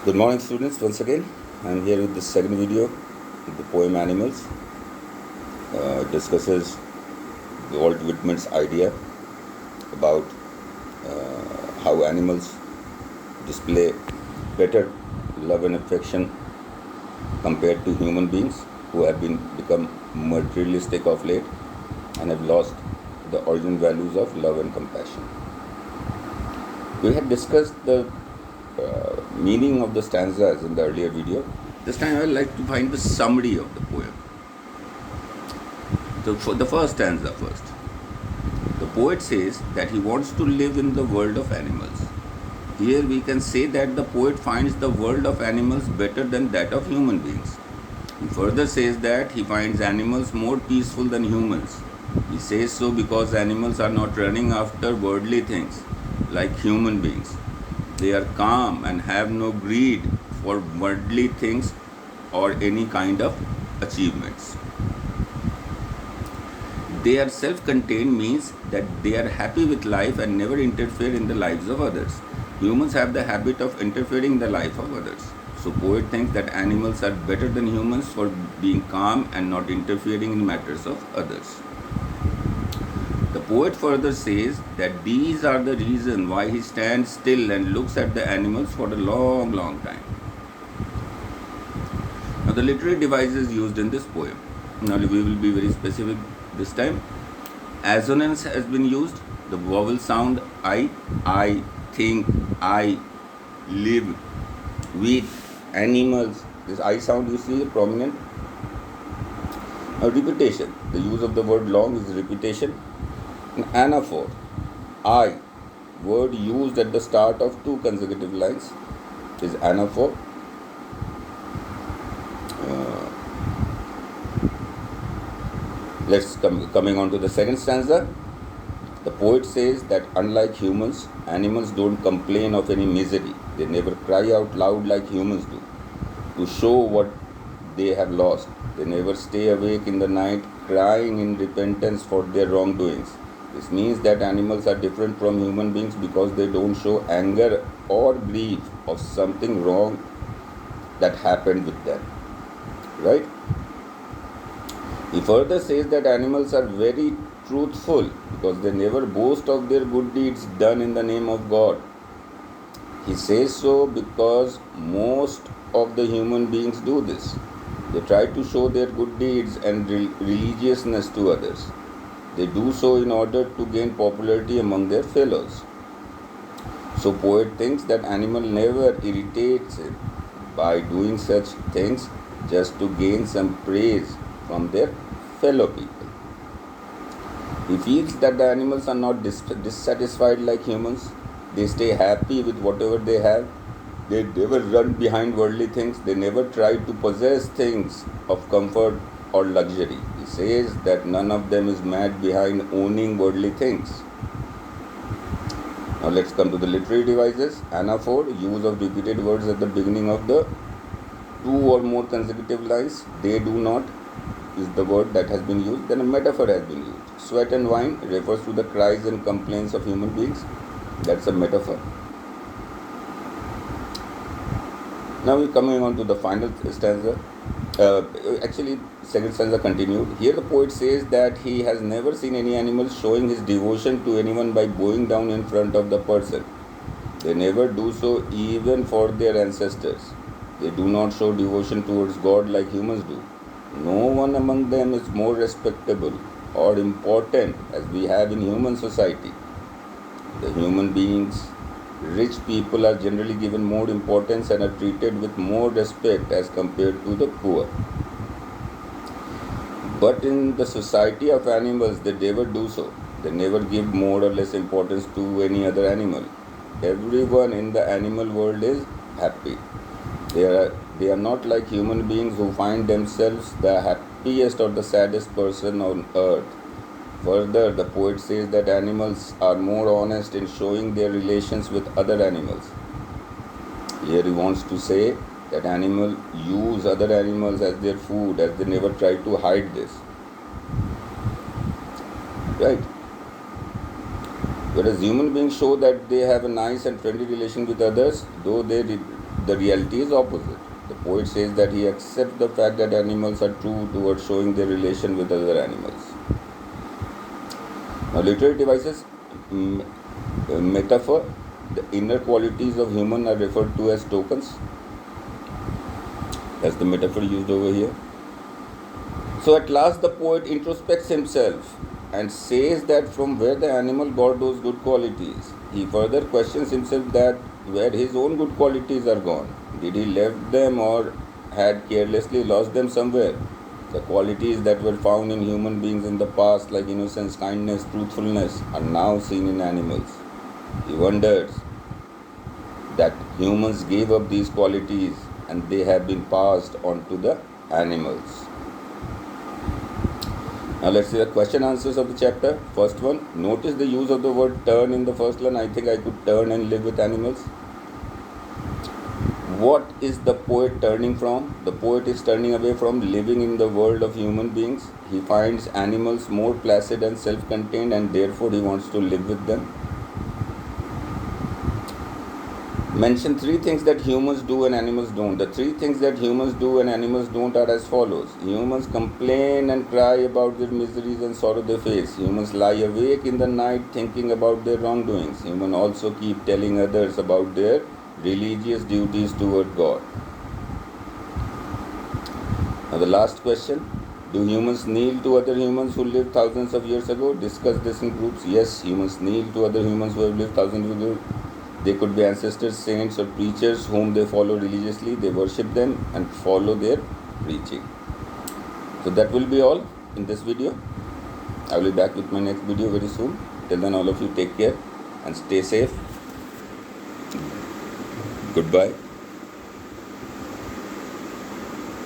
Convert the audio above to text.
Good morning, students. Once again, I'm here with the second video. The poem Animals discusses the Walt Whitman's idea about how animals display better love and affection compared to human beings who have become materialistic of late and have lost the original values of love and compassion. We had discussed the meaning of the stanzas in the earlier video. This time I would like to find the summary of the poem. So for the first stanza first. The poet says that he wants to live in the world of animals. Here we can say that the poet finds the world of animals better than that of human beings. He further says that he finds animals more peaceful than humans. He says so because animals are not running after worldly things like human beings. They are calm and have no greed for worldly things or any kind of achievements. They are self-contained means that they are happy with life and never interfere in the lives of others. Humans have the habit of interfering in the life of others. So poet thinks that animals are better than humans for being calm and not interfering in matters of others. The poet further says that these are the reason why he stands still and looks at the animals for a long time. Now the literary devices used in this poem. Now we will be very specific this time. Assonance has been used. The vowel sound I think, I live with animals. This I sound you see prominent. Now repetition. The use of the word long is repetition. Anaphor, I, word used at the start of two consecutive lines, is anaphor. Coming on to the second stanza. The poet says that unlike humans, animals don't complain of any misery. They never cry out loud like humans do to show what they have lost. They never stay awake in the night crying in repentance for their wrongdoings. This means that animals are different from human beings because they don't show anger or grief of something wrong that happened with them. Right? He further says that animals are very truthful because they never boast of their good deeds done in the name of God. He says so because most of the human beings do this. They try to show their good deeds and religiousness to others. They do so in order to gain popularity among their fellows. So poet thinks that animal never irritates him by doing such things just to gain some praise from their fellow people. He feels that the animals are not dissatisfied like humans. They stay happy with whatever they have. They never run behind worldly things. They never try to possess things of comfort or luxury. He says that none of them is mad behind owning worldly things. Now let's come to the literary devices. Anaphor, use of repeated words at the beginning of the two or more consecutive lines. They do not is the word that has been used. Then a metaphor has been used. Sweat and wine refers to the cries and complaints of human beings. That's a metaphor. Now we're coming on to the final stanza. Second stanza continued. Here the poet says that he has never seen any animal showing his devotion to anyone by bowing down in front of the person. They never do so even for their ancestors. They do not show devotion towards God like humans do. No one among them is more respectable or important as we have in human society. The human beings, rich people are generally given more importance and are treated with more respect as compared to the poor. But in the society of animals, they never do so. They never give more or less importance to any other animal. Everyone in the animal world is happy. They are not like human beings who find themselves the happiest or the saddest person on earth. Further, the poet says that animals are more honest in showing their relations with other animals. Here he wants to say that animals use other animals as their food, as they never try to hide this. Right? Whereas human beings show that they have a nice and friendly relation with others, though they the reality is opposite. The poet says that he accepts the fact that animals are true towards showing their relation with other animals. Now, literary devices metaphor, the inner qualities of human are referred to as tokens. That's the metaphor used over here. So at last the poet introspects himself and says that from where the animal got those good qualities. He further questions himself that where his own good qualities are gone. Did he left them or had carelessly lost them somewhere? The qualities that were found in human beings in the past, like innocence, kindness, truthfulness, are now seen in animals. He wonders that humans gave up these qualities and they have been passed on to the animals. Now let's see the question answers of the chapter. First one, notice the use of the word turn in the first line. I think I could turn and live with animals. What is the poet turning from? The poet is turning away from living in the world of human beings. He finds animals more placid and self-contained, and therefore he wants to live with them. Mention three things that humans do and animals don't. The three things that humans do and animals don't are as follows. Humans complain and cry about their miseries and sorrow they face. Humans lie awake in the night thinking about their wrongdoings. Humans also keep telling others about their religious duties toward God. Now the last question. Do humans kneel to other humans who lived thousands of years ago? Discuss this in groups. Yes, humans kneel to other humans who have lived thousands of years. They could be ancestors, saints, or preachers whom they follow religiously. They worship them and follow their preaching. So that will be all in this video. I will be back with my next video very soon. Till then, all of you take care and stay safe. Goodbye.